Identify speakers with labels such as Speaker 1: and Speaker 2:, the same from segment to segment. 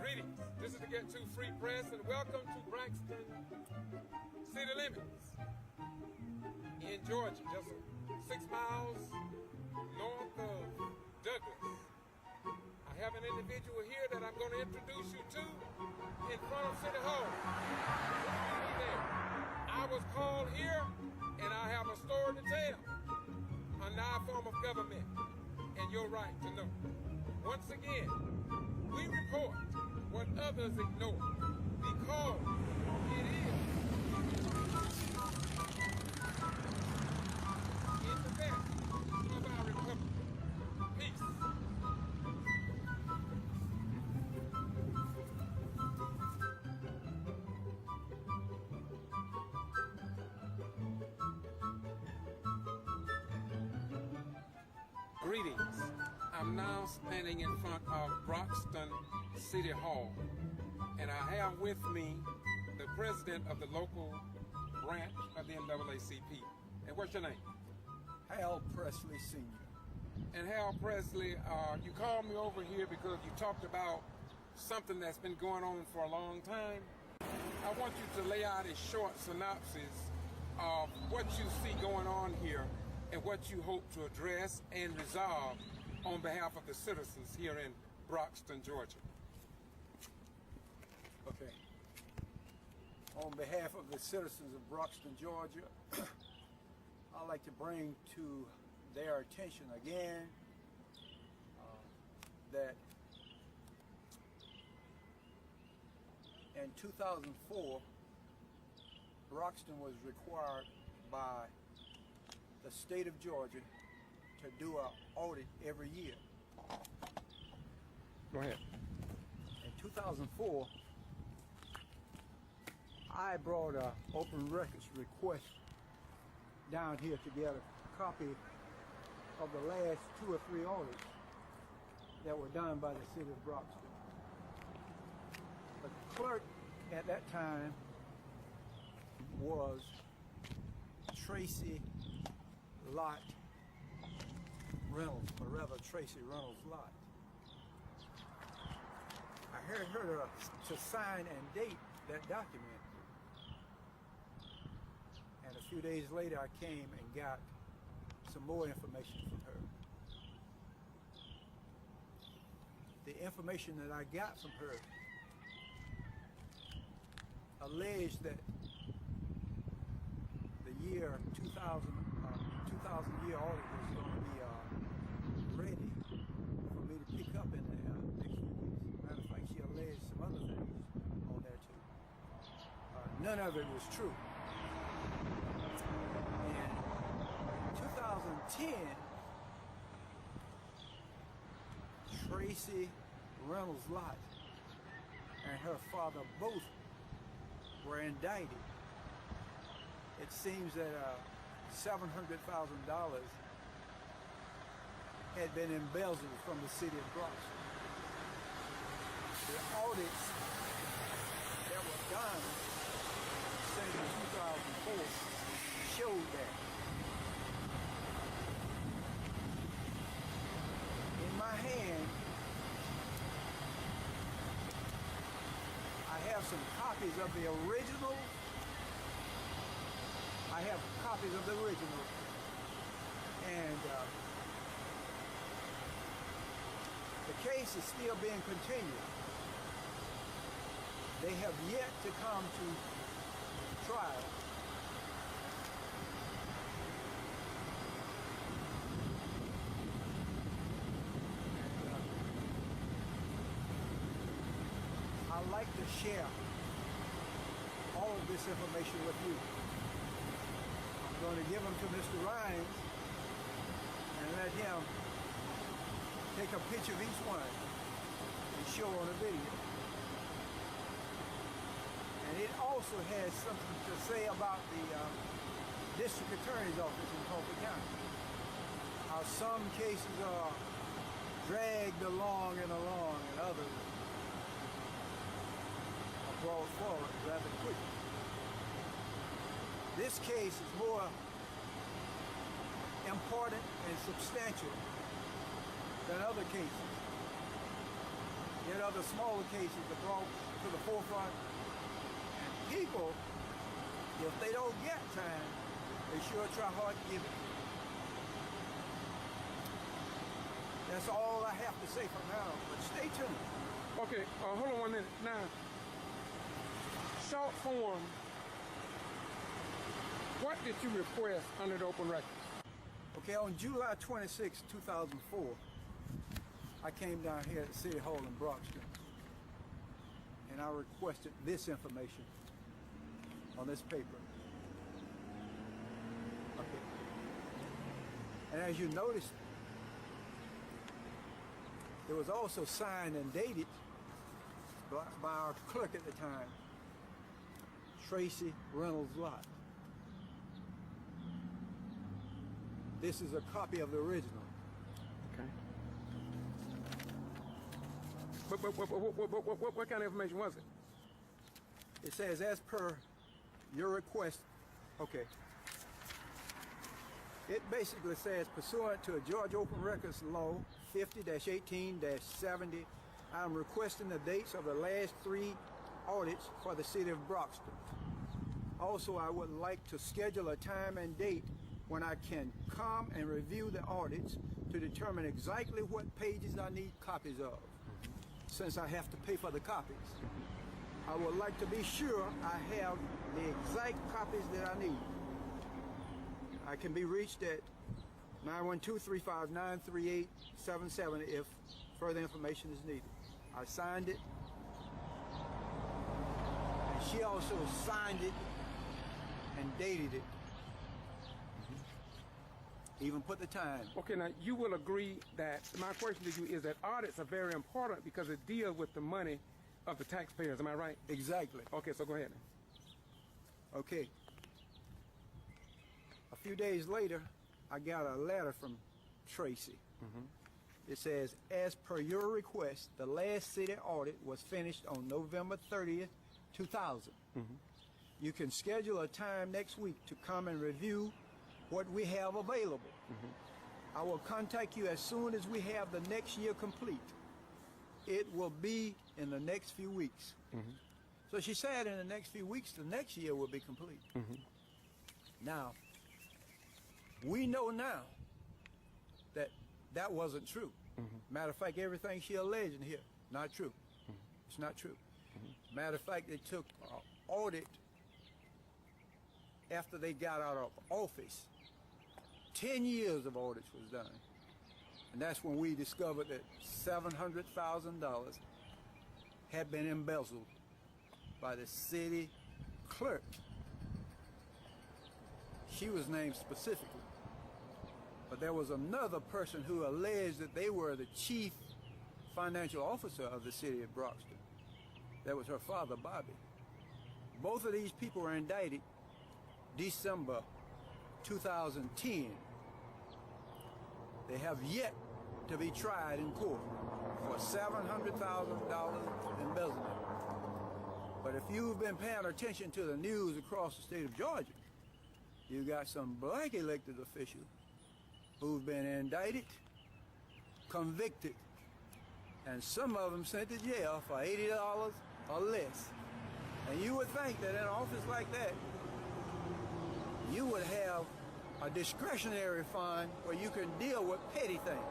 Speaker 1: Greetings. This is the Get To Free Press, and welcome to Braxton City Limits in Georgia, just 6 miles north of Douglas. I have an individual here that I'm going to introduce you to in front of City Hall. I was called here, and I have a story to tell on our form of government and your right to know. Once again, we report what others ignore because it is in the best of our republic. Peace. Greetings. I'm now standing in front of Braxton City Hall, and I have with me the president of the local branch of the NAACP. And what's your name?
Speaker 2: Hal Presley Sr.
Speaker 1: And Hal Presley, you called me over here because you talked about something that's been going on for a long time. I want you to lay out a short synopsis of what you see going on here and what you hope to address and resolve on behalf of the citizens here in Braxton, Georgia.
Speaker 2: Okay. On behalf of the citizens of Braxton, Georgia, I'd like to bring to their attention again that in 2004, Braxton was required by the state of Georgia to do an audit every year.
Speaker 1: Go ahead.
Speaker 2: In 2004, I brought an open records request down here to get a copy of the last 2 or 3 audits that were done by the city of Broxton. The clerk at that time was Tracy Lott Reynolds, or rather Tracy Reynolds Lott. I heard her to sign and date that document. And a few days later I came and got some more information from her. The information that I got from her alleged that the year 2000 year audit was going to be ready for me to pick up in the next few weeks. Matter of fact, she alleged some other things on there too. None of it was true. In 2010, Tracy Reynolds Lott and her father both were indicted. It seems that $700,000 had been embezzled from the city of Broxton. The audits that were done since 2004 showed that. In my hand, I have some copies of the original. I have copies of the original, and the case is still being continued. They have yet to come to trial. I'd like to share all of this information with you. I'm going to give them to Mr. Rhines and let him take a picture of each one and show on a video. And it also has something to say about the district attorney's office in Colbert County. How some cases are dragged along and others are brought forward rather quickly. This case is more important and substantial than other cases. Yet other smaller cases are brought to the forefront. And people, if they don't get time, they sure try hard to give it. That's all I have to say for now, but stay tuned.
Speaker 1: Okay, hold on 1 minute. Now, short form, what did you request under the open records?
Speaker 2: Okay, on July 26, 2004, I came down here at City Hall in Broxton, and I requested this information on this paper. Okay. And as you noticed, it was also signed and dated by our clerk at the time, Tracy Reynolds Lott. This is a copy of the original.
Speaker 1: Okay. What kind of information was it?
Speaker 2: It says, as per your request, okay. It basically says, pursuant to a Georgia Open Records Law 50-18-70, I am requesting the dates of the last 3 audits for the city of Broxton. Also, I would like to schedule a time and date when I can come and review the audits to determine exactly what pages I need copies of, since I have to pay for the copies. I would like to be sure I have the exact copies that I need. I can be reached at 912-359-3877 if further information is needed. I signed it, and she also signed it and dated it. Even put the time.
Speaker 1: Okay, now you will agree that my question to you is that audits are very important because it deals with the money of the taxpayers. Am I right?
Speaker 2: Exactly.
Speaker 1: Okay, so go ahead.
Speaker 2: Okay. A few days later, I got a letter from Tracy. It says, as per your request, the last city audit was finished on November 30th, 2000. You can schedule a time next week to come and review what we have available. I will contact you as soon as we have the next year complete. It will be in the next few weeks. So she said in the next few weeks, the next year will be complete. Now, we know now that that wasn't true. Matter of fact, everything she alleged here, not true. It's not true. Matter of fact, they took an audit after they got out of office. 10 years of audits was done. And that's when we discovered that $700,000 had been embezzled by the city clerk. She was named specifically. But there was another person who alleged that they were the chief financial officer of the city of Broxton. That was her father, Bobby. Both of these people were indicted December 2010. They have yet to be tried in court for $700,000 embezzlement. But if you've been paying attention to the news across the state of Georgia, you got some black elected officials who've been indicted, convicted, and some of them sent to jail for $80 or less. And you would think that in an office like that, you would have a discretionary fund where you can deal with petty things.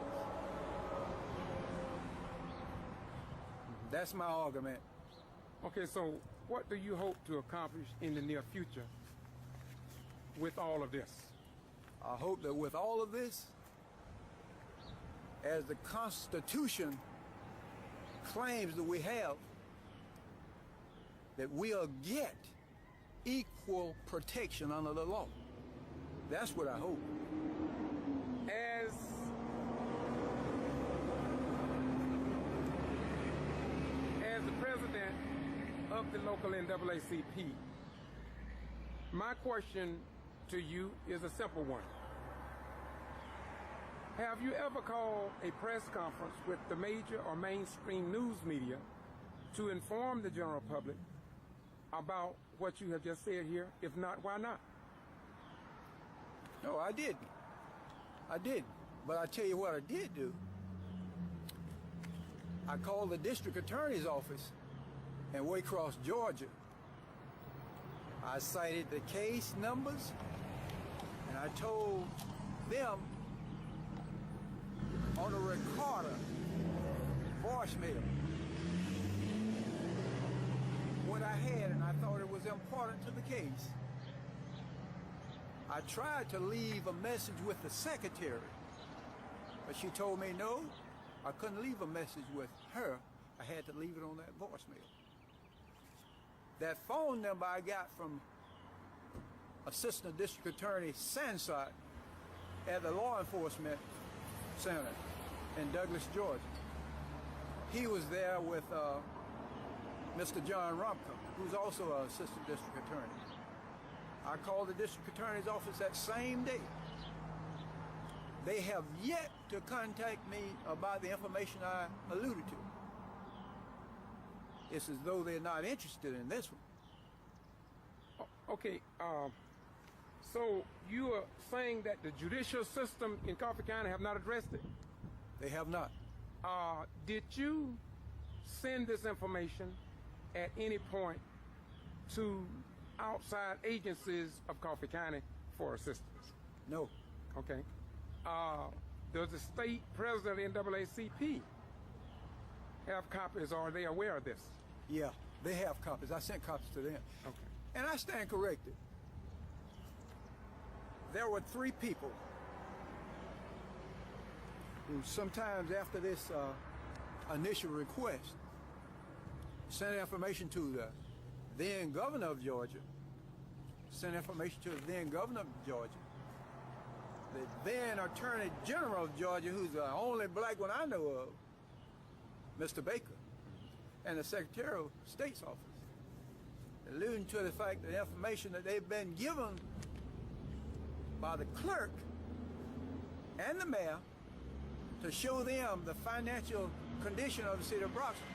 Speaker 2: That's my argument.
Speaker 1: Okay, so what do you hope to accomplish in the near future with all of this?
Speaker 2: I hope that with all of this, as the Constitution claims that we have, that we'll get equal protection under the law. That's what I hope.
Speaker 1: As the president of the local NAACP, my question to you is a simple one. Have you ever called a press conference with the major or mainstream news media to inform the general public about what you have just said here? If not, why not?
Speaker 2: No, I didn't. I didn't. But I tell you what I did do. I called the district attorney's office in Waycross, Georgia. I cited the case numbers, and I told them on a recorder, voicemail, what I had, and I thought it was important to the case. I tried to leave a message with the secretary, but she told me no, I couldn't leave a message with her. I had to leave it on that voicemail. That phone number I got from Assistant District Attorney Sansot at the Law Enforcement Center in Douglas, Georgia. He was there with Mr. John Rumpkin, who's also an Assistant District Attorney. I called the District Attorney's office that same day. They have yet to contact me about the information I alluded to. It's as though they're not interested in this one.
Speaker 1: Okay, so you are saying that the judicial system in Coffee County have not addressed it?
Speaker 2: They have not.
Speaker 1: Did you send this information at any point to outside agencies of Coffee County for assistance?
Speaker 2: No.
Speaker 1: Okay. Does the state president of the NAACP have copies, or are they aware of this?
Speaker 2: Yeah, they have copies. I sent copies to them.
Speaker 1: Okay.
Speaker 2: And I stand corrected. There were 3 people who sometimes after this initial request sent information to the then governor of Georgia, sent information to the then governor of Georgia, the then Attorney General of Georgia, who's the only black one I know of, Mr. Baker, and the Secretary of State's office, alluding to the fact that the information that they've been given by the clerk and the mayor to show them the financial condition of the city of Broxton.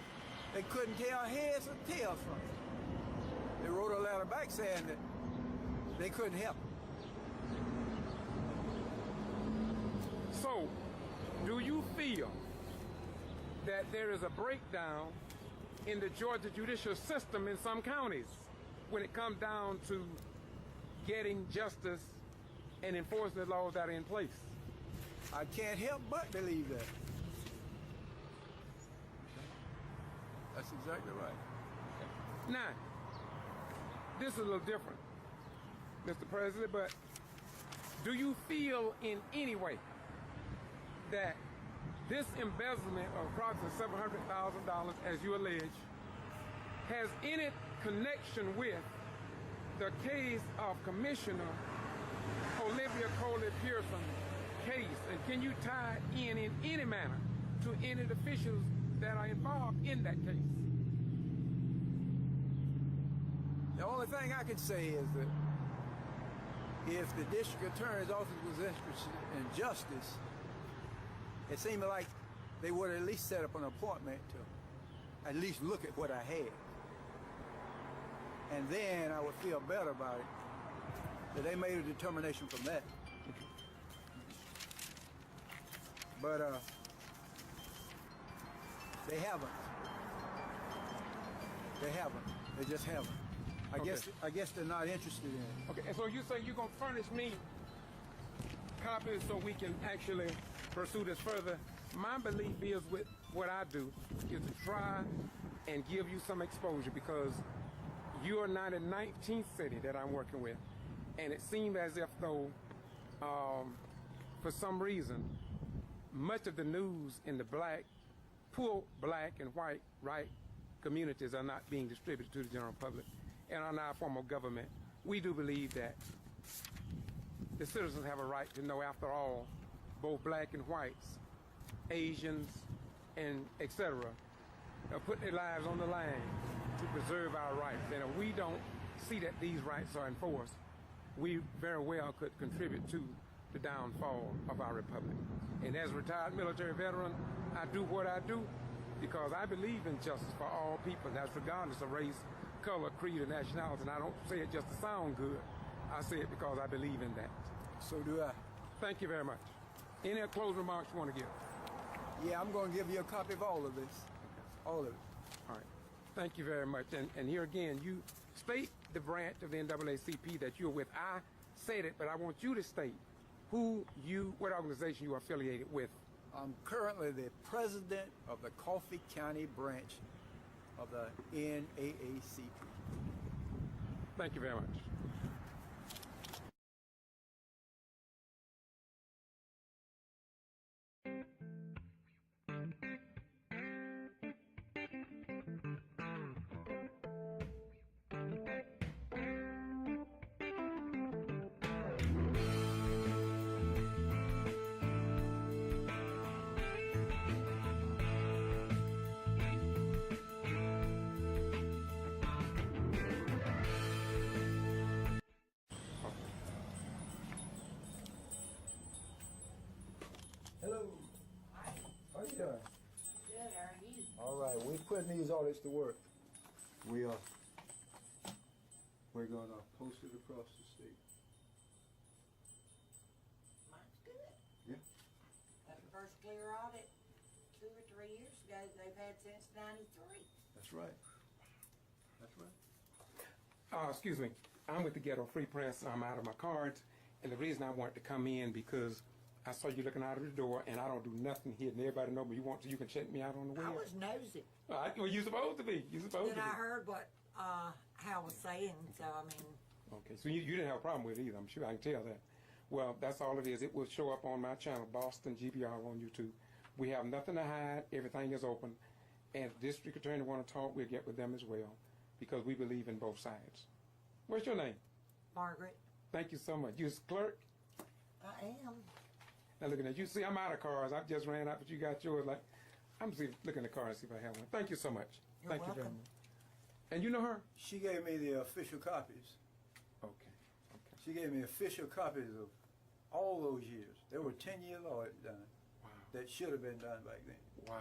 Speaker 2: They couldn't tell heads or tails from it. They wrote a letter back saying that they couldn't help them.
Speaker 1: So, do you feel that there is a breakdown in the Georgia judicial system in some counties when it comes down to getting justice and enforcing the laws that are in place?
Speaker 2: I can't help but believe that. That's exactly right.
Speaker 1: Now, this is a little different, Mr. President, but do you feel in any way that this embezzlement of approximately $700,000, as you allege, has any connection with the case of Commissioner Olivia Coley-Pearson case? And can you tie in any manner to any of the officials that are involved in that case?
Speaker 2: The only thing I can say is that if the district attorney's office was interested in justice, it seemed like they would at least set up an appointment to at least look at what I had. And then I would feel better about it, that they made a determination from that. But they haven't. They haven't. They just haven't. I guess they're not interested in it.
Speaker 1: Okay, and so you say you're gonna furnish me copies so we can actually pursue this further. My belief is with what I do is to try and give you some exposure, because you are not in 19th city that I'm working with, and it seemed as if though for some reason much of the news in the poor black and white right communities are not being distributed to the general public. And on our form of government, we do believe that the citizens have a right to know, after all, both black and whites, Asians, and etc., put their lives on the line to preserve our rights. And if we don't see that these rights are enforced, we very well could contribute to the downfall of our republic. And as a retired military veteran, I do what I do because I believe in justice for all people, that's regardless of race, color, creed, or nationality. And I don't say it just to sound good. I say it because I believe in that.
Speaker 2: So do I.
Speaker 1: Thank you very much. Any closing remarks you want to give?
Speaker 2: Yeah, I'm going to give you a copy of all of this. All of it.
Speaker 1: All right. Thank you very much. And here again, you state the branch of the NAACP that you're with. I said it, but I want you to state what organization you are affiliated with.
Speaker 2: I'm currently the president of the Coffee County branch of the NAACP.
Speaker 1: Thank you very much.
Speaker 2: Hello.
Speaker 3: Hi.
Speaker 2: How you doing?
Speaker 3: Good, how are you?
Speaker 2: All right, we're putting these audits to work. We're going to post it across the state.
Speaker 3: Mine's good.
Speaker 2: Yeah.
Speaker 3: That's the first clear audit 2 or 3 years ago they've had since '93.
Speaker 2: That's right. That's right.
Speaker 1: Excuse me. I'm with the Ghetto Free Press. I'm out of my cards. And the reason I wanted to come in because I saw you looking out of the door, and I don't do nothing here, and everybody know me. You can check me out on the web.
Speaker 3: I was nosy.
Speaker 1: Well, you're supposed to be. You're supposed to be.
Speaker 3: Then I heard what Hal was saying, so I mean.
Speaker 1: Okay, so you didn't have a problem with it either. I'm sure I can tell that. Well, that's all it is. It will show up on my channel, Boston G.B.R. on YouTube. We have nothing to hide. Everything is open. And if the district attorney want to talk, we'll get with them as well, because we believe in both sides. What's your name?
Speaker 3: Margaret.
Speaker 1: Thank you so much. You're a clerk?
Speaker 3: I am.
Speaker 1: Now looking at you, see, I'm out of cars. I just ran out, but you got yours. Like, I'm looking at the car and see if I have one. Thank you so much.
Speaker 3: You're
Speaker 1: Thank you very
Speaker 3: welcome.
Speaker 1: much. And you know her?
Speaker 2: She gave me the official copies.
Speaker 1: Okay.
Speaker 2: She gave me official copies of all those years. There were 10-year audits done.
Speaker 1: Wow.
Speaker 2: that should have been done back then.
Speaker 1: Wow.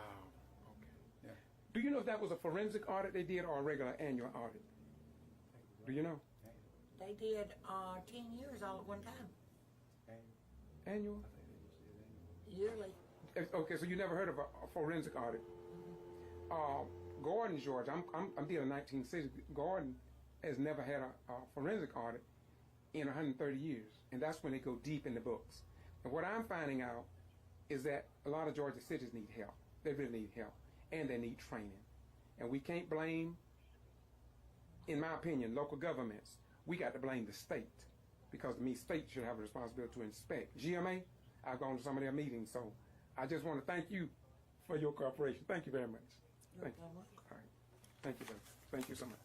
Speaker 1: Okay.
Speaker 2: Yeah.
Speaker 1: Do you know if that was a forensic audit they did or a regular annual audit? Do you know?
Speaker 3: They did 10 years all at one time,
Speaker 1: Annual?
Speaker 3: yearly.
Speaker 1: Okay, so you never heard of a forensic audit? Gordon, Georgia, I'm dealing 1960. Gordon has never had a forensic audit in 130 years, and that's when they go deep in the books. And what I'm finding out is that a lot of Georgia cities need help. They really need help, and they need training. And we can't blame, in my opinion, local governments. We got to blame the state, because to me, state should have a responsibility to inspect. GMA, I've gone to some of their meetings, so I just want to thank you for your cooperation. Thank you very much. Thank you. All right. Thank you, sir. Thank you so much.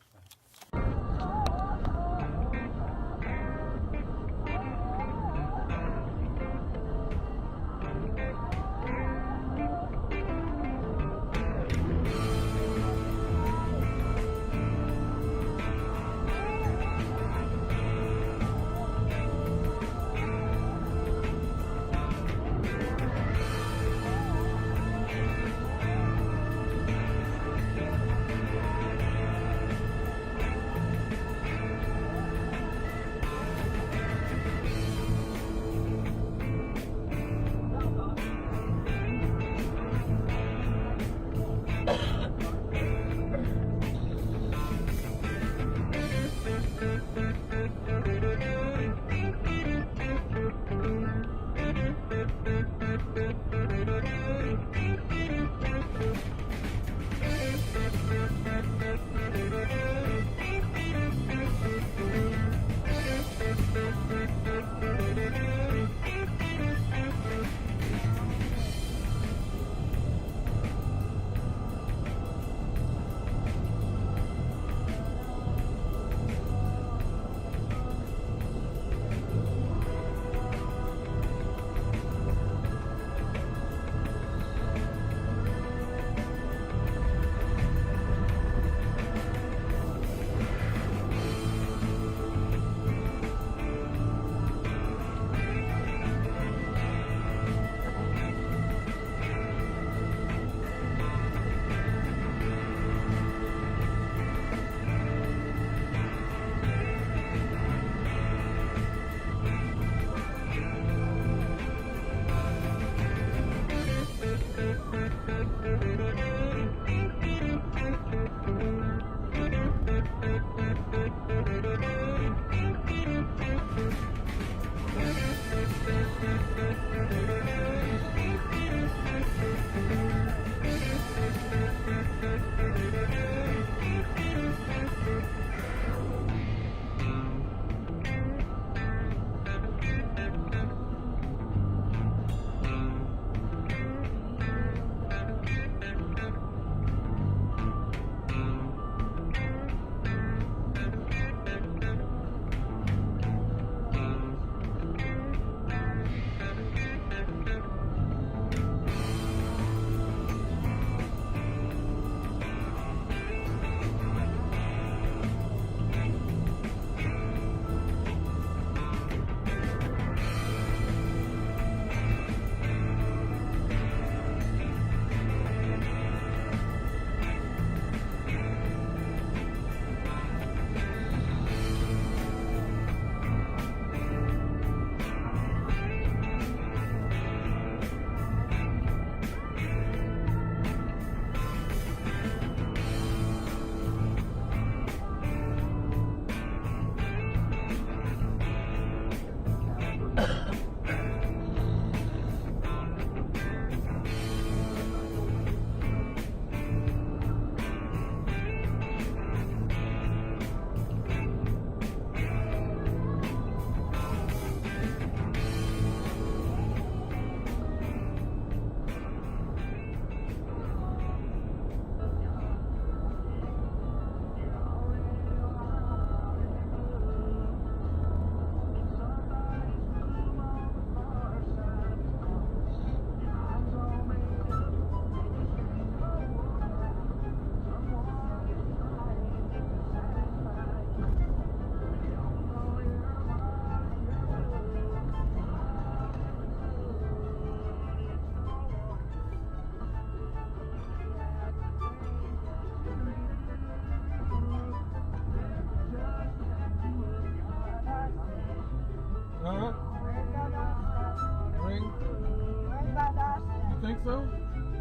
Speaker 1: think so?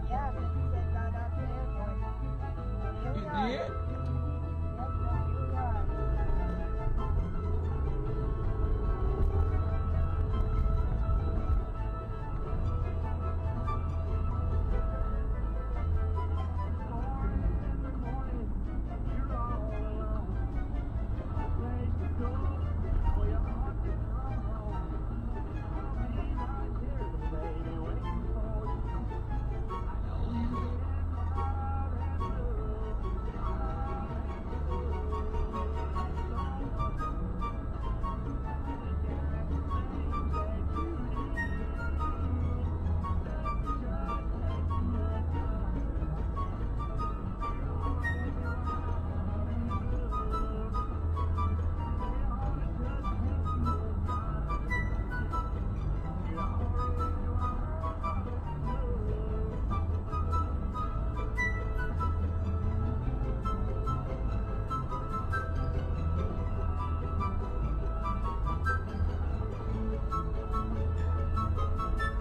Speaker 4: Yeah, I think he said right out the airport. Here
Speaker 1: He
Speaker 4: we are.
Speaker 1: did?
Speaker 4: Yep, here we are.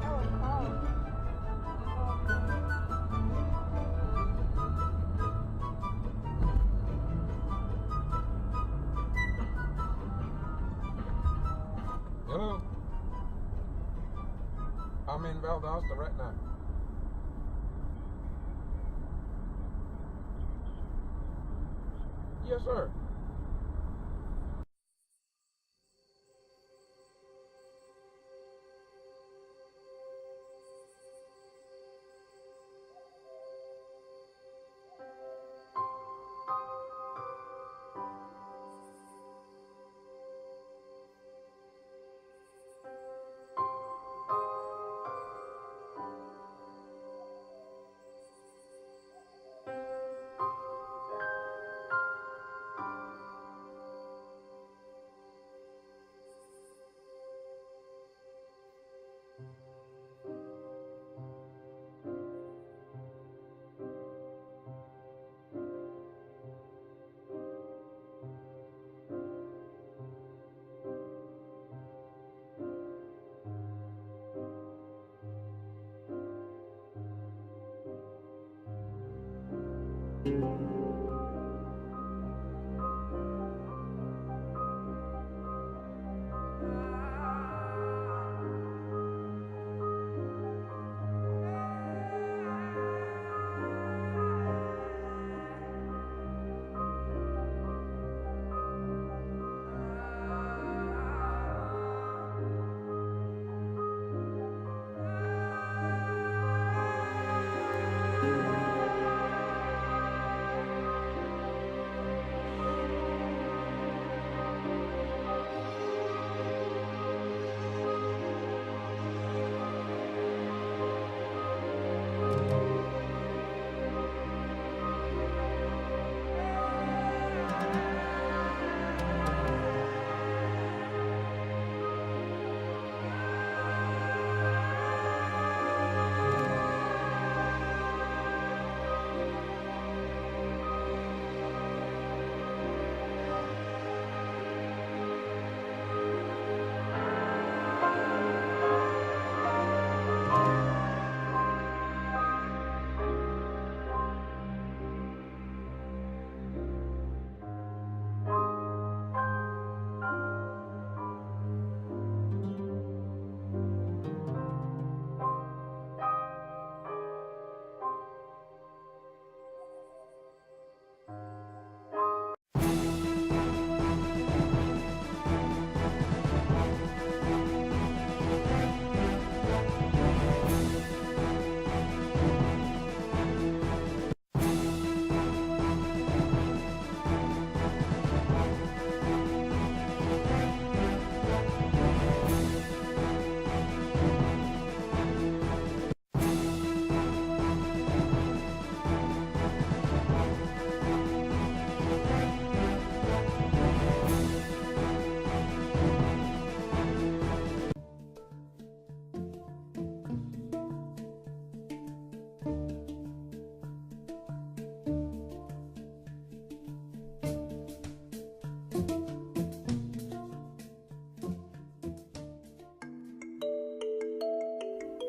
Speaker 4: That was awesome.
Speaker 1: Hello? I'm in Valdosta right now. Yes, sir.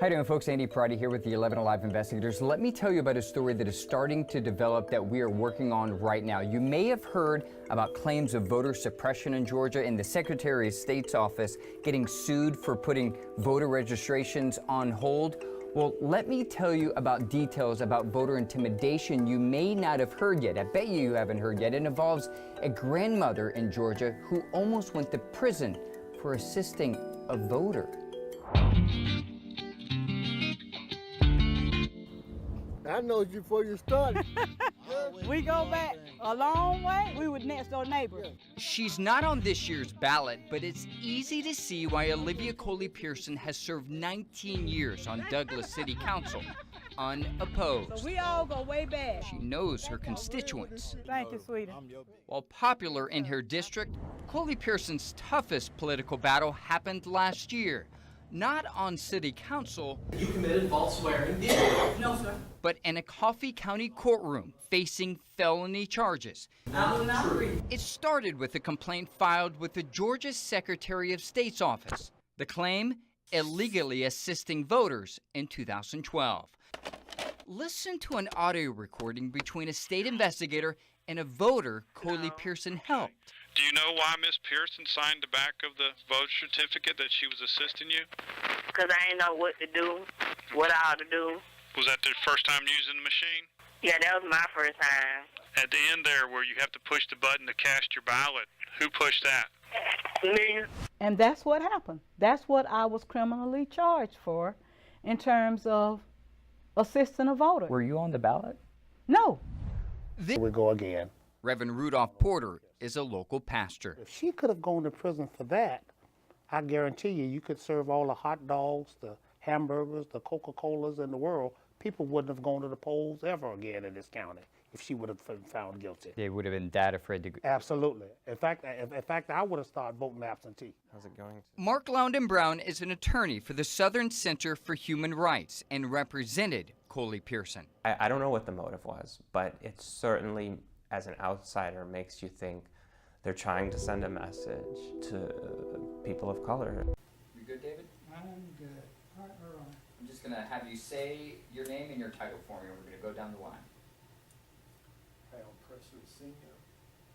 Speaker 5: How you doing, folks? Andy Prady here with the 11 Alive Investigators. Let me tell you about a story that is starting to develop that we are working on right now. You may have heard about claims of voter suppression in Georgia and the Secretary of State's office getting sued for putting voter registrations on hold. Well, let me tell you about details about voter intimidation you may not have heard yet. I bet you haven't heard yet. It involves a grandmother in Georgia who almost went to prison for assisting a voter.
Speaker 6: I know you before you started.
Speaker 4: We go back a long way. We were next door neighbors.
Speaker 5: She's not on this year's ballot, but it's easy to see why Olivia Coley Pearson has served 19 years on Douglas City Council, unopposed.
Speaker 4: So we all go way back.
Speaker 5: She knows her constituents.
Speaker 4: Thank you, sweetie.
Speaker 5: While popular in her district, Coley Pearson's toughest political battle happened last year. Not on city council.
Speaker 7: You committed false swearing.
Speaker 4: No, sir.
Speaker 5: But in a Coffee County courtroom facing felony charges.
Speaker 7: Not true.
Speaker 5: It started with a complaint filed with the Georgia Secretary of State's office. The claim, illegally assisting voters in 2012. Listen to an audio recording between a state investigator and a voter Coley Pearson helped.
Speaker 8: Do you know why Miss Pearson signed the back of the vote certificate that she was assisting you?
Speaker 9: Because I didn't know what to do, what I ought to do.
Speaker 8: Was that the first time using the machine?
Speaker 9: Yeah, that was my first time.
Speaker 8: At the end there where you have to push the button to cast your ballot, who pushed that?
Speaker 9: Me.
Speaker 4: And that's what happened. That's what I was criminally charged for in terms of assisting a voter.
Speaker 5: Were you on the ballot?
Speaker 4: No.
Speaker 6: Here we go again.
Speaker 5: Reverend Rudolph Porter is a local pastor.
Speaker 6: If she could have gone to prison for that, I guarantee you could serve all the hot dogs, the hamburgers, the Coca-Colas in the world. People wouldn't have gone to the polls ever again in this county if she would have been found guilty.
Speaker 5: They would have been that afraid to go.
Speaker 6: Absolutely. In fact, I would have started voting absentee.
Speaker 7: How's it going?
Speaker 5: Mark Loudon Brown is an attorney for the Southern Center for Human Rights and represented Coley Pearson.
Speaker 7: I don't know what the motive was, but it certainly, as an outsider, makes you think they're trying to send a message to people of color.
Speaker 5: You good, David?
Speaker 2: I'm good. All right.
Speaker 5: I'm just going to have you say your name and your title for me, and we're going to go down the line.
Speaker 2: Presley Sr.,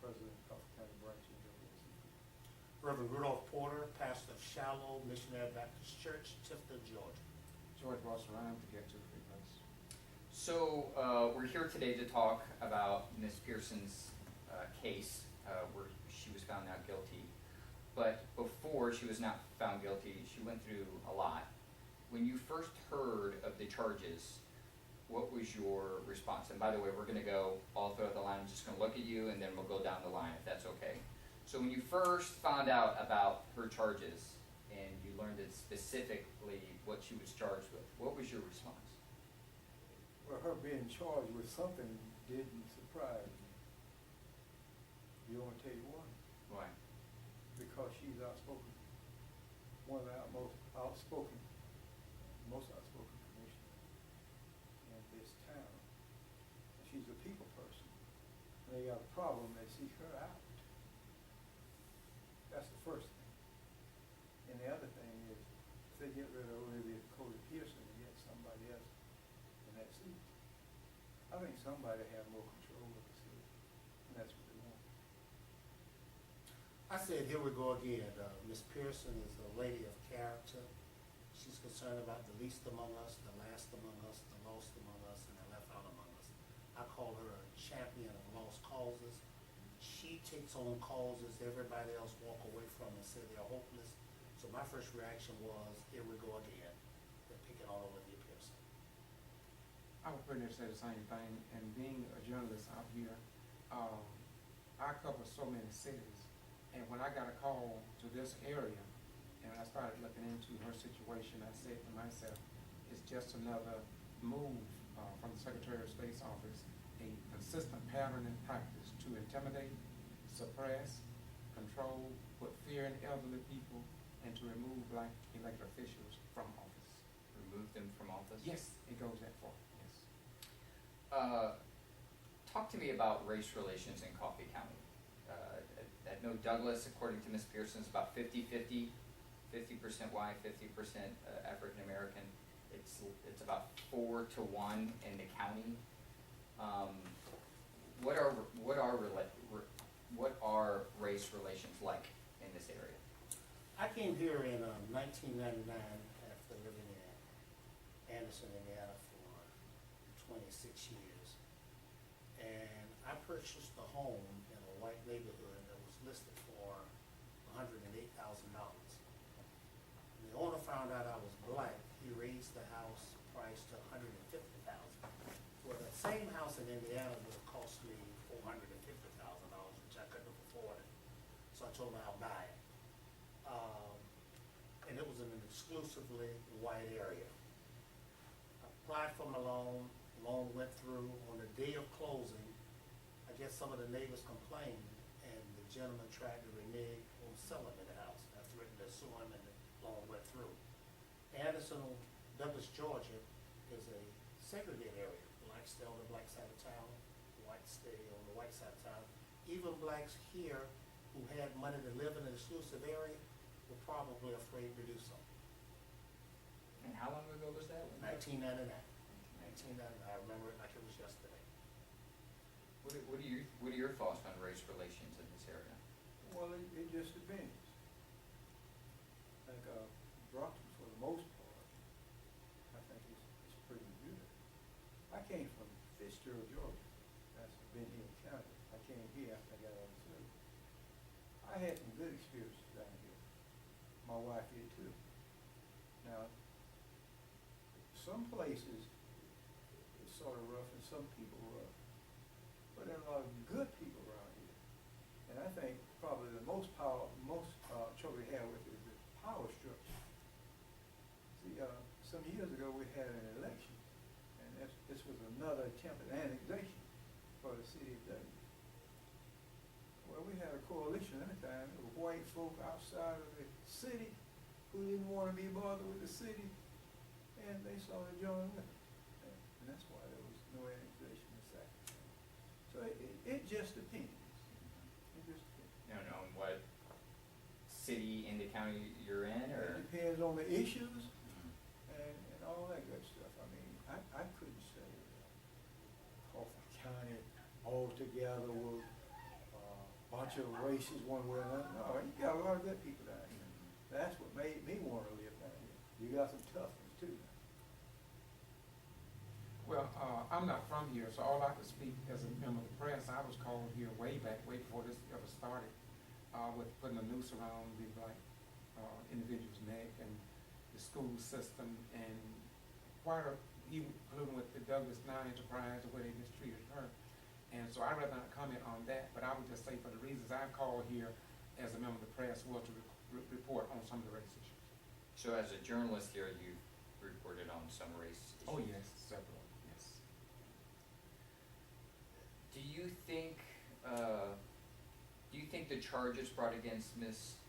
Speaker 2: President of Coffee County Branch in Georgia.
Speaker 10: Reverend Rudolph Porter, pastor of Shallow Missionary Baptist Church, Tifton, Georgia.
Speaker 1: George Ross Ryan to get to the place.
Speaker 5: So we're here today to talk about Ms. Pearson's case where she was found not guilty. But before she was not found guilty, she went through a lot. When you first heard of the charges, what was your response? And by the way, we're going to go all throughout the line. I'm just going to look at you, and then we'll go down the line, if that's okay. So when you first found out about her charges, and you learned it specifically what she was charged with, what was your response?
Speaker 2: Well, her being charged with something didn't surprise me. You want to tell you why?
Speaker 5: Why?
Speaker 2: Because she's outspoken. One of the most outspoken commissioner in this town. She's a people person. And they got a problem, they seek her out. That's the first thing. And the other thing is, if they get rid of Olivia Coley Pearson and get somebody else in that seat, I think somebody have more control of the seat. And that's what they want.
Speaker 10: I said, here we go again. Miss Pearson is a lady of character. She's concerned about the least among us, the last among us, the lost among us, and the left out among us. I call her a champion of lost causes. She takes on causes everybody else walk away from and say they're hopeless. So my first reaction was, here we go again. They're picking on Olivia Pearson.
Speaker 1: I would pretty much say the same thing. And being a journalist out here, I cover so many cities. And when I got a call to this area, and I started looking into her situation, I said to myself, it's just another move from the Secretary of State's office, a consistent pattern and practice to intimidate, suppress, control, put fear in elderly people, and to remove black elected officials from office.
Speaker 5: Remove them from office?
Speaker 1: Yes, it goes that far, yes.
Speaker 5: Talk to me about race relations in Coffee County. At No Douglas, according to Ms. Pearson, is about 50-50, 50% white, 50% African American. it's about 4-1 in the county. What are race relations like in this area?
Speaker 10: I came here in 1999 after living in Anderson, Indiana for 26 years. And I purchased a home in a white neighborhood that was listed for $108,000. The owner found out I was black. He raised the house price to $150,000. Well, that same house in Indiana would have cost me $450,000, which I couldn't have afforded. So I told him I'll buy it. And it was in an exclusively white area. I applied for my loan went through. On the day of closing, I guess some of the neighbors complained, and the gentleman tried to renege on selling me the house. I threatened to sue him, and the loan went through. Anderson, Douglas, Georgia is a segregated area. Blacks stay on the black side of town, whites stay on the white side of town. Even blacks here who had money to live in an exclusive area were probably afraid to do so.
Speaker 5: And how long ago was that?
Speaker 10: 1999. 1999. I remember it like it was yesterday.
Speaker 5: What are your thoughts on race relations in this area?
Speaker 2: Well, it just depends. Like Brockton, for the most part, I think it's pretty good. I came from Fitzgerald, Georgia. That's been here in Canada. I came here after I got out of the service. I had some good experiences down here. My wife did too. Now, some places it's sort of rough and some people rough. But there are a lot of good people around here. And I think probably the most trouble we have with it is the power structure. See, some years ago we had an election, and this was another attempt at annexation for the city of Douglas. Well, we had a coalition at the time of white folk outside of the city who didn't want to be bothered with the city, and they saw the join with it. And that's why there was no annexation in Sacramento. So it just depends. It just depends.
Speaker 5: You don't know what city in the county you're in, or?
Speaker 2: It depends on the issues and all that good stuff. I mean, I couldn't say Coffee County altogether was a bunch of races one way or another. No, you got a lot of good people down here. That's what made me want to live down here. You got some tough ones too.
Speaker 1: Well, I'm not from here, so all I could speak as a member of the press, I was called here way before this ever started, with putting a noose around the black individual's neck and the school system, and even including with the Douglas Now Enterprise, the way they mistreated her. And so I'd rather not comment on that, but I would just say for the reasons I called here as a member of the press was to report on some of the race issues.
Speaker 5: So as a journalist here, you reported on some race issues?
Speaker 1: Oh yes, several, yes.
Speaker 5: Do you think the charges brought against Ms.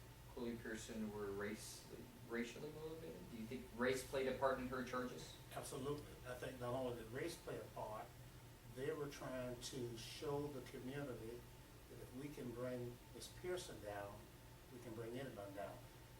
Speaker 5: Pearson were racially motivated? Do you think race played a part in her charges?
Speaker 10: Absolutely. I think not only did race play a part, they were trying to show the community that if we can bring Ms. Pearson down, we can bring anyone down.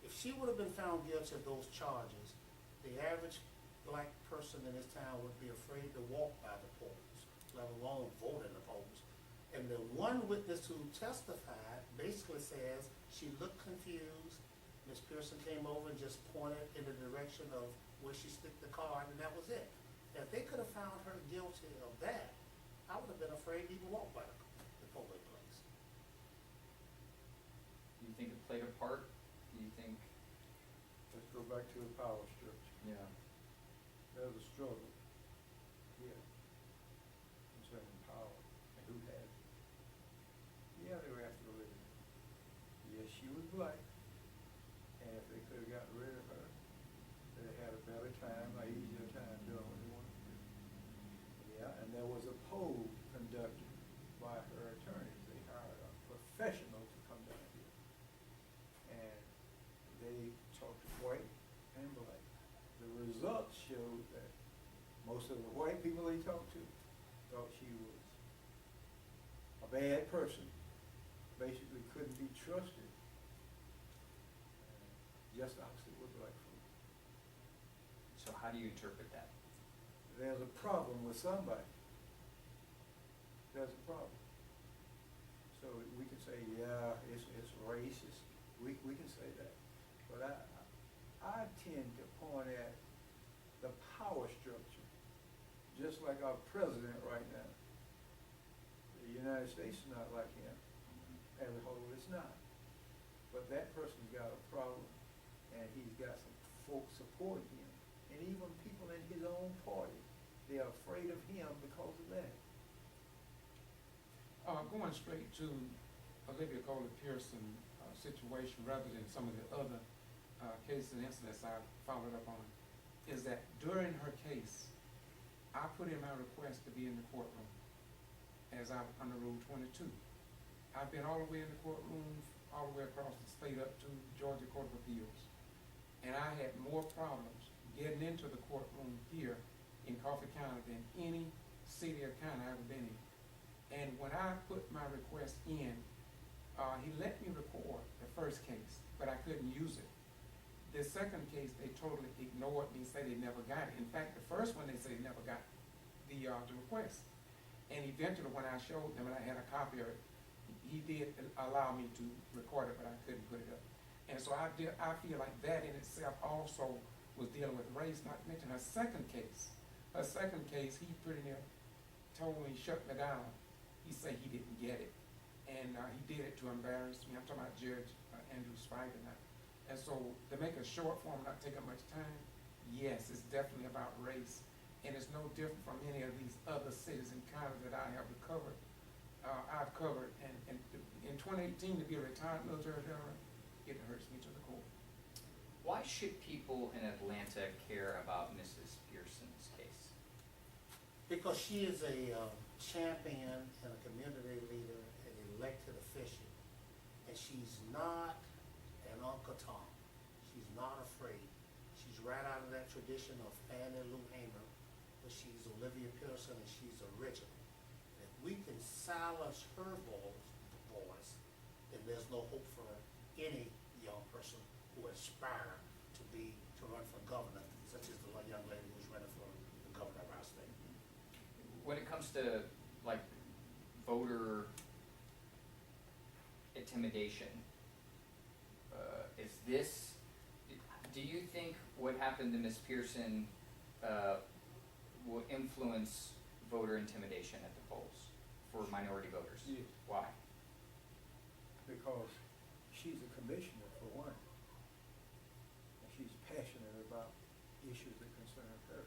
Speaker 10: If she would have been found guilty of those charges, the average black person in this town would be afraid to walk by the polls, let alone vote in the polls. And the one witness who testified basically says she looked confused. Ms. Pearson came over and just pointed in the direction of where she stuck the card, and that was it. If they could have found her guilty of that, I would have been afraid to even walk by the polling place.
Speaker 5: Do you think it played a part? Do you think?
Speaker 2: Let's go back to the power structure.
Speaker 5: Yeah.
Speaker 2: There's a struggle here concerning power and who has it. Yeah, they were after religion. Yes, she was black, and if they could have gotten rid of her, they had a better time, an easier time doing what they wanted to do. Yeah, and there was a poll conducted by her attorneys. They hired a professional to come down here, and they talked to white and black. The results showed that most of the white people they talked to thought she was a bad person, basically couldn't be trusted. Just opposite with black folk.
Speaker 5: So So how do you interpret that?
Speaker 2: There's a problem with somebody. There's a problem. So we can say, yeah, it's racist. We can say that. But I tend to point at the power structure, just like our president right now. The United States is not like him. As a whole, it's not. But that person's got a problem, and he's got some folks supporting him. And even people in his own party, they're afraid of him because of that.
Speaker 1: Going straight to Olivia Coley Pearson situation rather than some of the other cases and incidents I followed up on, is that during her case, I put in my request to be in the courtroom as I under Rule 22. I've been all the way in the courtroom, all the way across the state up to Georgia Court of Appeals. And I had more problems getting into the courtroom here in Coffee County than any city or county I've ever been in. And when I put my request in, he let me record the first case, but I couldn't use it. The second case, they totally ignored me, said they never got it. In fact, the first one, they said they never got the request. And eventually, when I showed them and I had a copy of it, he did allow me to record it, but I couldn't put it up. And so I feel like that in itself also was dealing with race, not to mention her second case. Her second case, he pretty near told me, shut me down. He said he didn't get it. And he did it to embarrass me. I'm talking about Judge Andrew Spivey now. And so to make a short form, not take up much time, yes, it's definitely about race. And it's no different from any of these other cities and counties that I have covered. I've covered. And in 2018, to be a retired military general, it hurts me to the core.
Speaker 5: Why should people in Atlanta care about Mrs. Pearson's case?
Speaker 10: Because she is a champion and a community leader, an elected official, and she's not an Uncle Tom. She's not afraid. She's right out of that tradition of Fannie Lou Hamer, but she's Olivia Pearson and she's original. If we can silence her voice, then there's no hope for any young person who aspire to run for governor, such as the young lady who's running for the governor of our state.
Speaker 5: When it comes to like voter intimidation, do you think what happened to Ms. Pearson will influence voter intimidation at the polls for minority voters?
Speaker 2: Yes.
Speaker 5: Why?
Speaker 2: Because she's a commissioner, for one. And she's passionate about issues that concern her.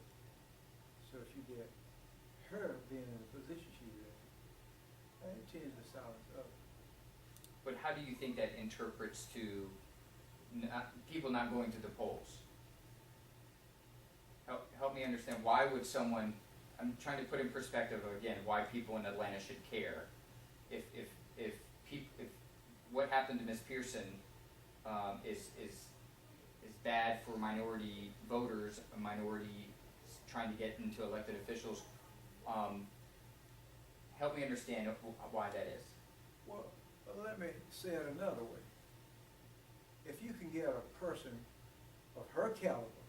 Speaker 2: So if you get her being in the position she's in, it tends to silence others.
Speaker 5: But how do you think that interprets to people not going to the polls? Help me understand, why would someone, I'm trying to put in perspective again, why people in Atlanta should care. If what happened to Ms. Pearson is bad for minority voters, a minority trying to get into elected officials, help me understand why that is.
Speaker 2: Well, let me say it another way. If you can get a person of her caliber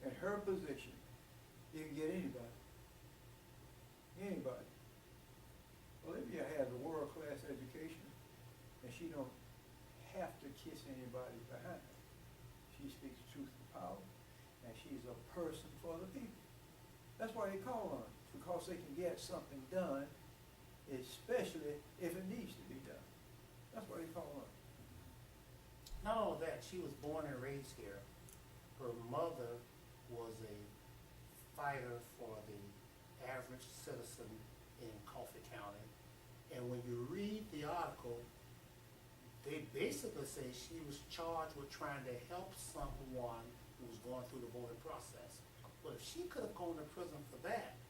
Speaker 2: in her position, you can get anybody. Anybody. Olivia has a world-class education, and she don't have to kiss anybody behind. She speaks truth to power, and she's a person for the people. That's why they call on her, because they can get something done, especially if it needs to be done. That's why they call on her.
Speaker 10: Not only that, she was born and raised here. Her mother was a fighter for the average citizen in Coffee County. And when you read the article, they basically say she was charged with trying to help someone who was going through the voting process. But if she could have gone to prison for that,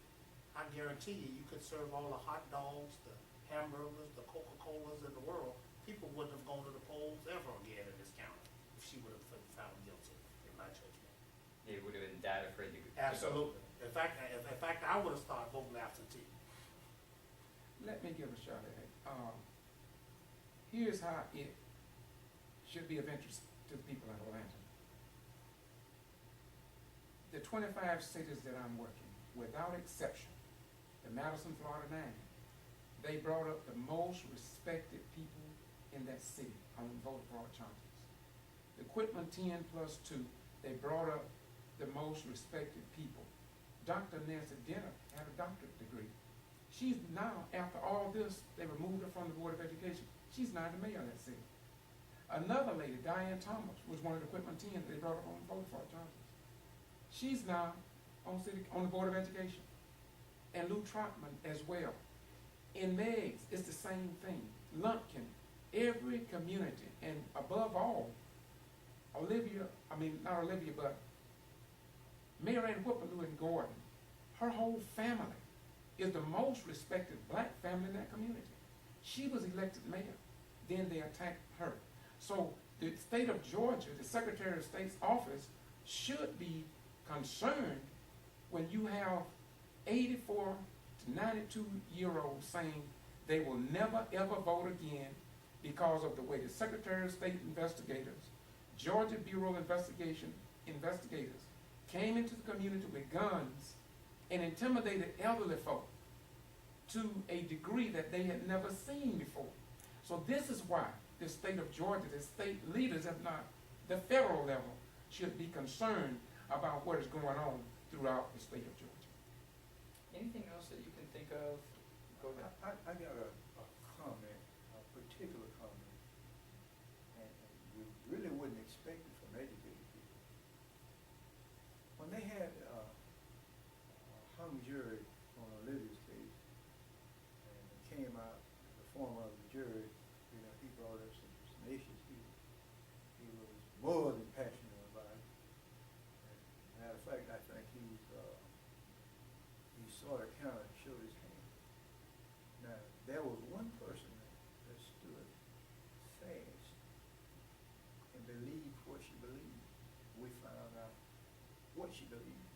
Speaker 10: I guarantee you could serve all the hot dogs, the hamburgers, the Coca-Colas in the world. People wouldn't have gone to the polls ever again in this county if she would have been found guilty, in my judgment.
Speaker 5: They would have been that afraid to go.
Speaker 10: Absolutely. In fact, I would have started voting absentee.
Speaker 1: Let me give a shot at it. Here's how it should be of interest to the people in Atlanta. the 25 cities that I'm working, without exception, the Madison, Florida 9, they brought up the most respected people in that city on voter fraud charges. The Quitman 10+2, they brought up the most respected people. Dr. Nancy Denner had a doctorate degree. She's now, after all this, they removed her from the Board of Education. She's now the mayor of that city. Another lady, Diane Thomas, was one of the Quitman 10 that they brought up on voter fraud charges. She's now on the Board of Education. And Lou Trotman as well. In Meigs, it's the same thing. Lumpkin, every community, and above all, Mary Ann Whipperloo in Gordon, her whole family is the most respected black family in that community. She was elected mayor. Then they attacked her. So the state of Georgia, the Secretary of State's office, should be concerned when you have 84 to 92-year-olds saying they will never ever vote again because of the way the Secretary of State investigators, Georgia Bureau of investigators came into the community with guns and intimidated elderly folk to a degree that they had never seen before. So this is why the state of Georgia, the state leaders, if not the federal level, should be concerned about what is going on throughout the state of Georgia.
Speaker 5: Anything else that you can think of? Go ahead.
Speaker 2: I got a comment, a particular comment, and you really wouldn't expect it from educated people. When they had a hung jury on Olivia's case, and it came out, the former of the jury, he brought up some issues he was more than passionate about it. And matter of fact, I think he sort of kind of showed his hand. Now, there was one person that stood fast and believed what she believed. We found out what she believed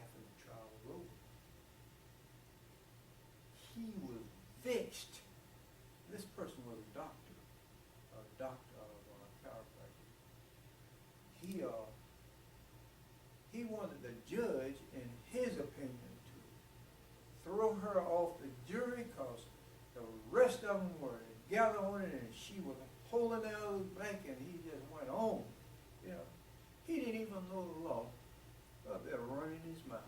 Speaker 2: after the trial was over. He was vexed. This person was a doctor of chiropractic. He wanted the judge, in his opinion, throw her off the jury because the rest of them were gathered on it and she was holding the others back, and he just went on. He didn't even know the law. Up there running his mouth.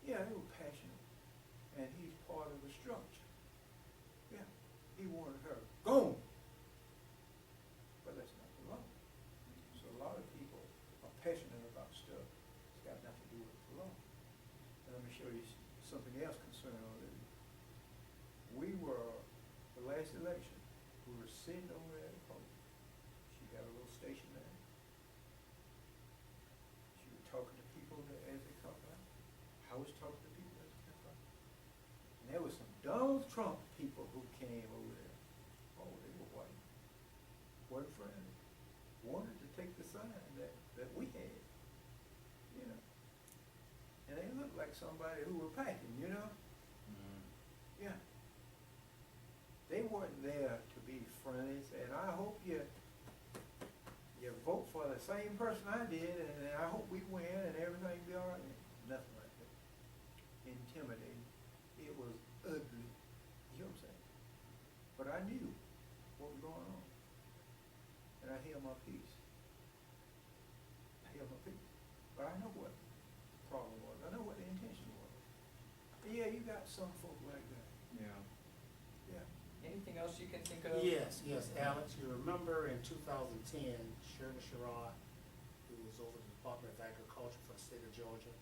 Speaker 2: Yeah, he was passionate, and he's part of the structure. Yeah, he wanted her gone. But that's not the law. So a lot of people are passionate about stuff. It's got nothing to do with the law. Let me show you something else concerning Olivia. The last election, we were sitting over at the podium. She got a little station there. She was talking to people as they come out. I was talking to people as they come out. And there was some Donald Trump people who came over there. Oh, they were white. Weren't friendly. Wanted to take the sign that we had. And they looked like somebody who were packing, Yeah. They weren't there to be friendly, and I hope you vote for the same person I did, and I hope we win and everything be all right. Nothing like that. Intimidating. It was ugly. You know what I'm saying? But I knew what was going on. And I held my peace. But I know what the problem was. I know what the intention was. But yeah, you got some folk like that.
Speaker 5: Yeah.
Speaker 2: Yeah.
Speaker 5: Anything else you can think of?
Speaker 10: Yes, Alex, you remember in 2010, Shirley Sherrod, who was over the Department of Agriculture for the state of Georgia,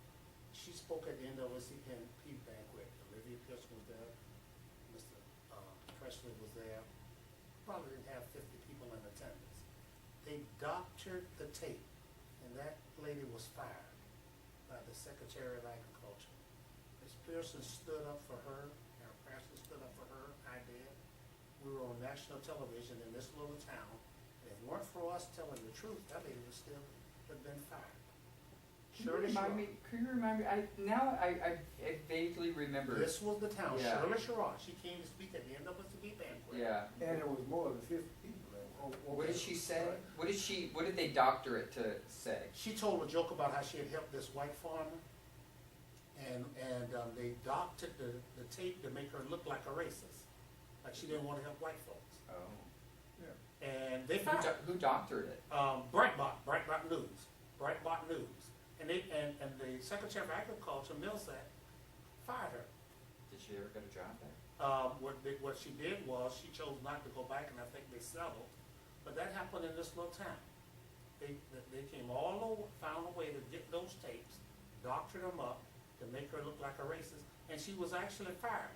Speaker 10: she spoke at the NAACP banquet. Olivia Pearson was there, Mr. Presley was there. Probably didn't have 50 people in attendance. They doctored the tape, and that lady was fired by the Secretary of Agriculture. Ms. Pearson stood up for her, and Presley stood up for her. I did. We were on national television in this little town. If it weren't for us telling the truth, that lady would still have been fired.
Speaker 5: Can you remind me? I vaguely remember.
Speaker 10: This was the town.
Speaker 5: Yeah.
Speaker 10: Shirley Sherrod. She came to speak at the NAACP banquet.
Speaker 5: Yeah.
Speaker 2: And it was more than 50 people there.
Speaker 5: What did she say? What did they doctor it to say?
Speaker 10: She told a joke about how she had helped this white farmer, and they doctored the tape to make her look like a racist, like she didn't want to help white folks.
Speaker 5: Oh.
Speaker 10: And they found
Speaker 5: Who doctored it?
Speaker 10: Breitbart News, and the Secretary of Agriculture, Millsap, fired her.
Speaker 5: Did she ever get a job there?
Speaker 10: What she did was she chose not to go back, and I think they settled. But that happened in this little town. They came all over, found a way to get those tapes, doctored them up to make her look like a racist, and she was actually fired.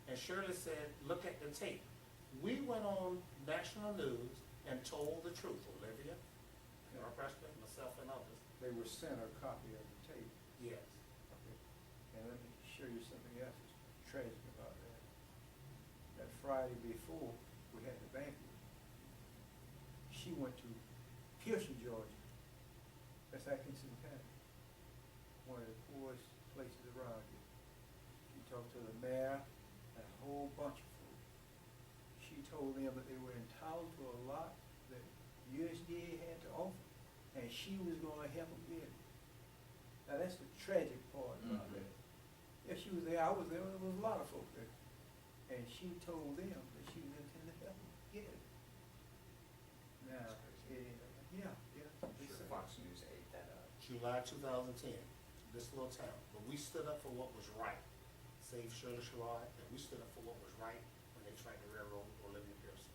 Speaker 10: And Shirley said, "Look at the tape." We went on national news and told the truth. Olivia, our president, myself, and others.
Speaker 2: They were sent a copy of the tape.
Speaker 10: Yes.
Speaker 2: And let me show you something else that's tragic about that. That Friday before we had the banquet, she went to Pearson, Georgia. That's Atkinson County, one of the poorest places around here. She talked to the mayor and a whole bunch of folks. She told them that they were entitled to a lot that USDA had to offer, and she was going to help them get it. Now that's the tragic part about that. If she was there, I was there, there was a lot of folks there. And she told them that she was intending to help them get it. Now, yeah.
Speaker 5: Sure, Fox News ate that up.
Speaker 10: July 2010, this little town. But we stood up for what was right. Save Shirley Sherrod, and we stood up for what was right when they tried to railroad Olivia Pearson.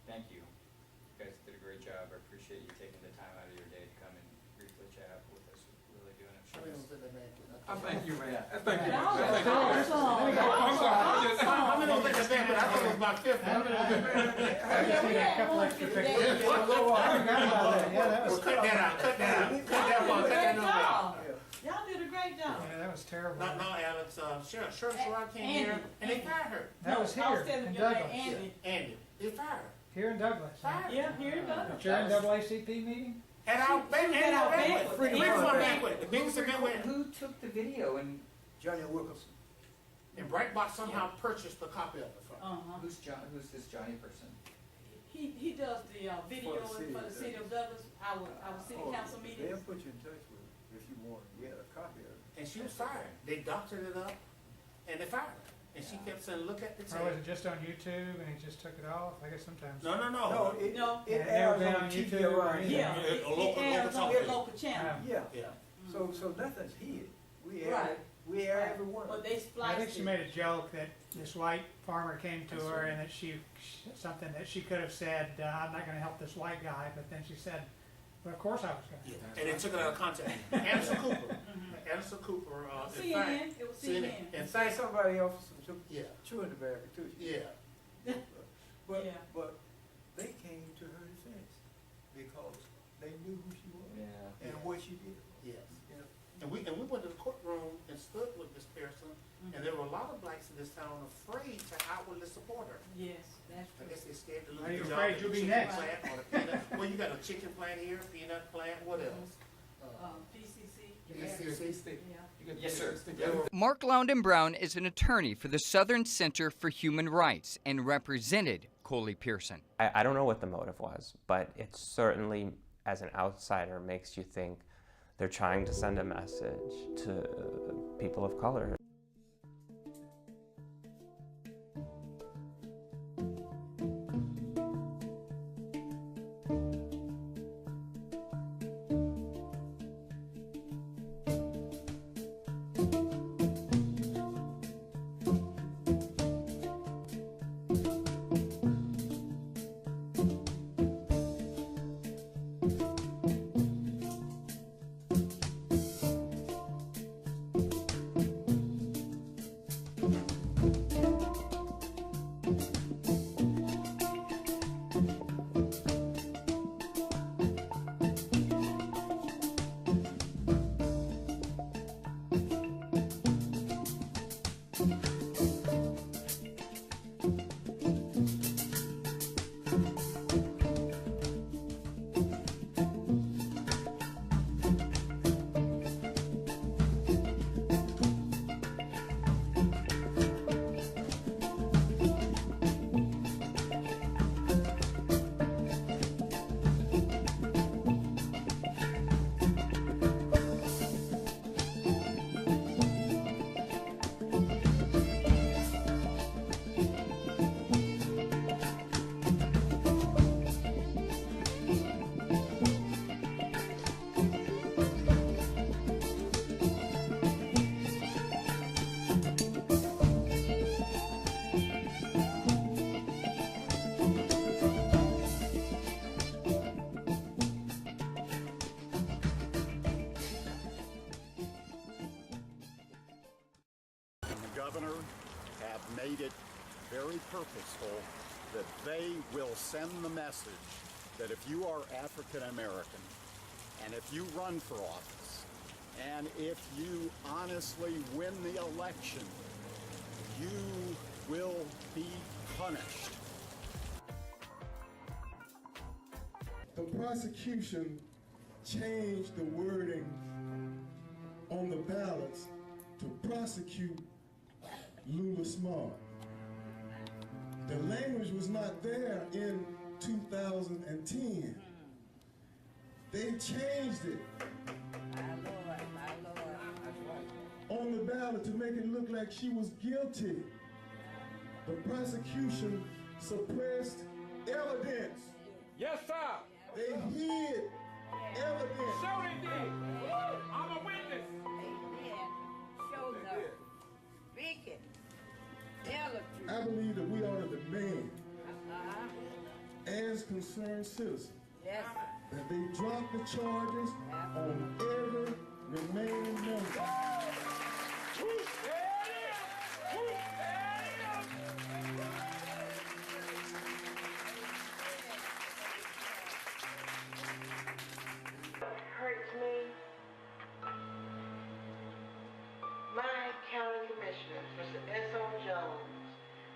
Speaker 5: Thank you. You guys did a great job. I appreciate you taking the time out of your day to come and briefly chat with us. We really do, and I'm sure.
Speaker 1: I thank you, man. I thank you.
Speaker 4: Y'all
Speaker 1: I thank you.
Speaker 4: awesome.
Speaker 1: I'm sorry. I just-
Speaker 10: How many was that band? I thought it was about 50.
Speaker 4: Yeah, we had
Speaker 2: couple
Speaker 4: one
Speaker 2: extra
Speaker 4: today.
Speaker 2: pictures. I forgot about that. Yeah, that was
Speaker 10: Well, cut that out, cut that out, cut that one, cut that
Speaker 4: Great
Speaker 10: number out.
Speaker 4: job. Y'all did a great job.
Speaker 11: Yeah, that was terrible.
Speaker 10: No, Alex, Shirley Sherrod came here, and they fired her.
Speaker 11: That was
Speaker 4: I was
Speaker 11: here
Speaker 4: telling
Speaker 11: in
Speaker 4: your man,
Speaker 11: Douglas.
Speaker 4: Andy.
Speaker 10: Andy, they fired her.
Speaker 11: Here in Douglas.
Speaker 10: Fired.
Speaker 4: Yeah, here it goes.
Speaker 11: At your NAACP meeting?
Speaker 10: At our banquet,
Speaker 4: at our
Speaker 10: banquet,
Speaker 4: banquet.
Speaker 10: Freedom banquet, the biggest event we had.
Speaker 5: Who took the video and
Speaker 2: Johnny Wilkerson.
Speaker 10: And Breitbart somehow purchased a copy of it from her.
Speaker 5: who's this Johnny person?
Speaker 4: He does the video
Speaker 2: For the city
Speaker 4: for the city of Douglas, our city council
Speaker 2: They'll
Speaker 4: meetings.
Speaker 2: put you in touch with her if you want to get a copy of it.
Speaker 10: And she was fired. They doctored it up, and they fired her. And she kept saying, "Look at the
Speaker 11: Or was it
Speaker 10: tape."
Speaker 11: just on YouTube and he just took it off? I guess sometimes.
Speaker 10: No.
Speaker 2: No, it
Speaker 4: No.
Speaker 2: it
Speaker 11: Yeah,
Speaker 2: airs
Speaker 11: never been
Speaker 2: on
Speaker 11: on
Speaker 2: TV
Speaker 11: YouTube or
Speaker 2: around
Speaker 11: anything.
Speaker 2: here.
Speaker 4: Yeah, it
Speaker 10: local
Speaker 4: airs on
Speaker 10: television.
Speaker 4: their local channel.
Speaker 2: Yeah.
Speaker 10: Yeah.
Speaker 2: So nothing's hid. We air
Speaker 4: Right.
Speaker 2: it. We air
Speaker 4: Right.
Speaker 2: every one.
Speaker 4: But they
Speaker 11: I
Speaker 4: spliced
Speaker 11: think she
Speaker 4: it.
Speaker 11: made a joke that this white farmer came to her and that something that she could have said, I'm not going to help this white guy, but then she said, well, of course I was going to.
Speaker 10: Yeah. And they took it out of context. Anderson Cooper. Anderson Cooper. In fact,
Speaker 4: CNN, it was CNN.
Speaker 10: In
Speaker 2: Say
Speaker 10: fact,
Speaker 2: somebody else took
Speaker 10: yeah,
Speaker 2: chewing tobacco too.
Speaker 10: yeah.
Speaker 4: Yeah.
Speaker 2: But they came to her defense because they knew who she was
Speaker 5: Yeah.
Speaker 2: and what she did.
Speaker 10: Yes.
Speaker 2: You know,
Speaker 10: And we went to the courtroom and stood with Miss Pearson, and there were a lot of blacks in this town afraid to outwardly support her.
Speaker 4: Yes, that's
Speaker 10: I
Speaker 4: true.
Speaker 10: guess they're scared to lose
Speaker 11: Are you
Speaker 10: the job
Speaker 11: afraid
Speaker 10: at
Speaker 11: you'll
Speaker 10: the
Speaker 11: be
Speaker 10: chicken
Speaker 11: next?
Speaker 10: plant or the peanut. Well, you got a chicken plant here, peanut plant, what else?
Speaker 4: PCC.
Speaker 10: PCC.
Speaker 4: Yeah.
Speaker 5: Yes, sir.
Speaker 12: Mark Loudon Brown is an attorney for the Southern Center for Human Rights and represented Coley Pearson.
Speaker 7: I don't know what the motive was, but it certainly, as an outsider, makes you think they're trying to send a message to people of color.
Speaker 13: and the governor have made it very purposeful that they will send the message that if you are African American and if you run for office and if you honestly win the election, you will be punished.
Speaker 14: The prosecution changed the wording on the ballots to prosecute Lula Smart. The language was not there in 2010. They changed it on the ballot to make it look like she was guilty. The prosecution suppressed evidence.
Speaker 1: Yes, sir.
Speaker 14: They hid evidence.
Speaker 1: Show they did. I'm a witness.
Speaker 3: Show them. Speak it. Tell the truth.
Speaker 14: I believe that we ought to demand, as concerned citizens,
Speaker 3: Yes.
Speaker 14: that they drop the charges on every remaining member.
Speaker 15: Hurts me. My county commissioners, Mr. S.O. Jones,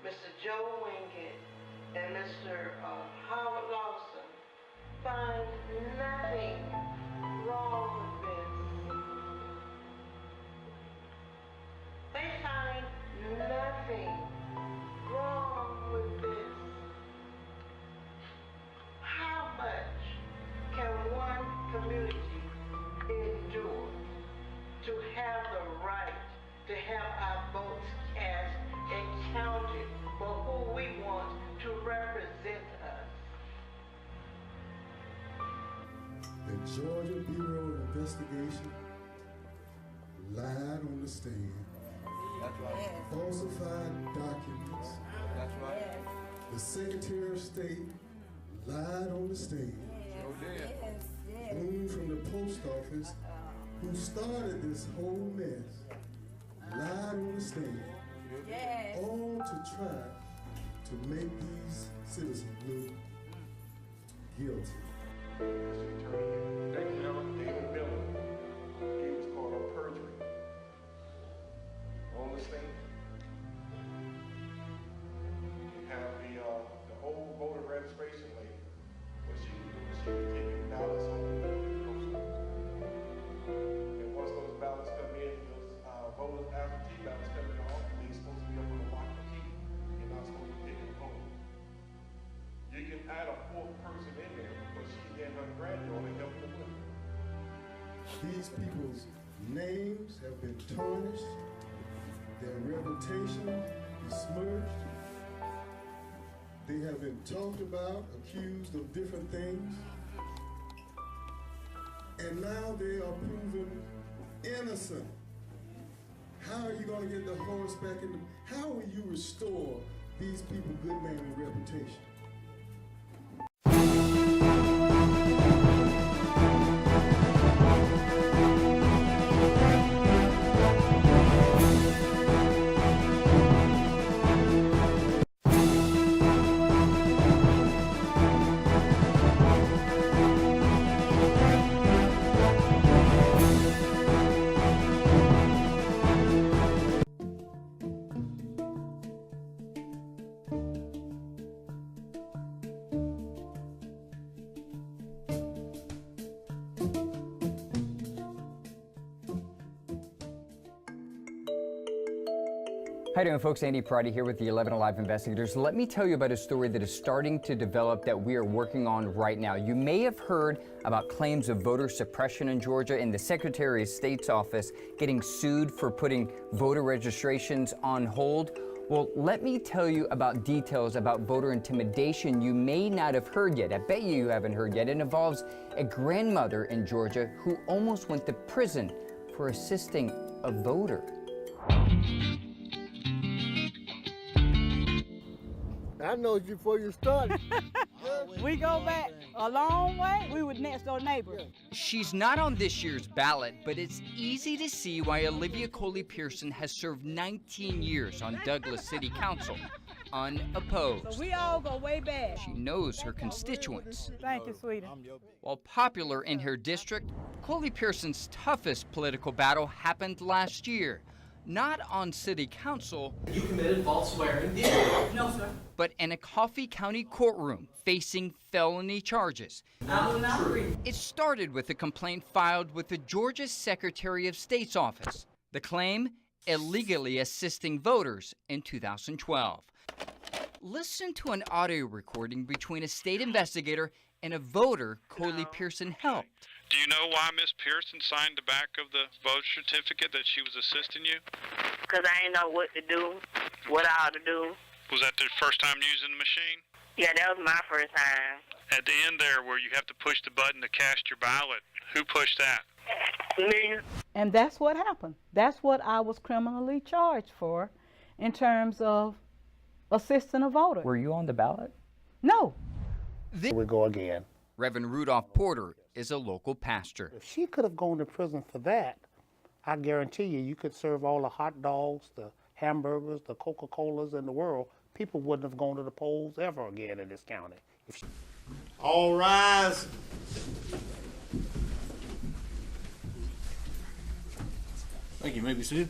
Speaker 15: Mr. Joe Wingate, and Mr. Howard Lawson find nothing wrong with this. They find nothing wrong with this. How much can one community endure to have the right to have our votes cast and counted for who we want to represent us?
Speaker 14: The Georgia Bureau of Investigation lied on the stand.
Speaker 3: That's right.
Speaker 14: Falsified documents.
Speaker 3: That's right.
Speaker 14: The Secretary of State lied on the stand. Gleaned from the post office, who started this whole mess, lied on the stand.
Speaker 3: Yes.
Speaker 14: All to try to make these citizens look guilty.
Speaker 16: David Miller gave what's called a perjury on the stand. You have the old voter registration lady, where she was taking ballots on the post. And once those ballots come in, those voters, absentee ballots come in, they're supposed to be able to lock the key. You're not supposed to pick it home. You can add a fourth person in there because she and her granddaughter helped them with it.
Speaker 14: These people's names have been tarnished, their reputation besmirched. They have been talked about, accused of different things, and now they are proven innocent. How are you going to get the horse back in the... How will you restore these people good name and reputation?
Speaker 12: How you doing, folks? Andy Prady here with the 11 Alive Investigators. Let me tell you about a story that is starting to develop that we are working on right now. You may have heard about claims of voter suppression in Georgia and the Secretary of State's office getting sued for putting voter registrations on hold. Well, let me tell you about details about voter intimidation you may not have heard yet. I bet you haven't heard yet. It involves a grandmother in Georgia who almost went to prison for assisting a voter.
Speaker 17: I know you before you started.
Speaker 4: We go back. A long way. We were next door neighbors.
Speaker 12: She's not on this year's ballot, but it's easy to see why Olivia Coley Pearson has served 19 years on Douglas City Council, unopposed.
Speaker 4: So we all go way back.
Speaker 12: She knows her constituents.
Speaker 4: Thank you, sweetie.
Speaker 12: While popular in her district, Coley Pearson's toughest political battle happened last year. Not on city council.
Speaker 17: You committed false swearing.
Speaker 12: No, sir. But in a Coffee County courtroom facing felony charges. It started with a complaint filed with the Georgia Secretary of State's office. The claim, illegally assisting voters in 2012. Listen to an audio recording between a state investigator and a voter Coley Pearson helped.
Speaker 8: Do you know why Miss Pearson signed the back of the vote certificate that she was assisting you?
Speaker 9: Because I didn't know what to do, what I ought to do.
Speaker 8: Was that the first time using the machine?
Speaker 9: Yeah, that was my first time.
Speaker 8: At the end there where you have to push the button to cast your ballot, who pushed that?
Speaker 9: Me.
Speaker 4: And that's what happened. That's what I was criminally charged for in terms of assisting a voter.
Speaker 12: Were you on the ballot?
Speaker 4: No.
Speaker 6: Here we go again.
Speaker 12: Reverend Rudolph Porter is a local pastor.
Speaker 6: If she could have gone to prison for that, I guarantee you could serve all the hot dogs, the hamburgers, the Coca-Colas in the world. People wouldn't have gone to the polls ever again in this county.
Speaker 18: All rise. Thank you. You may be seated.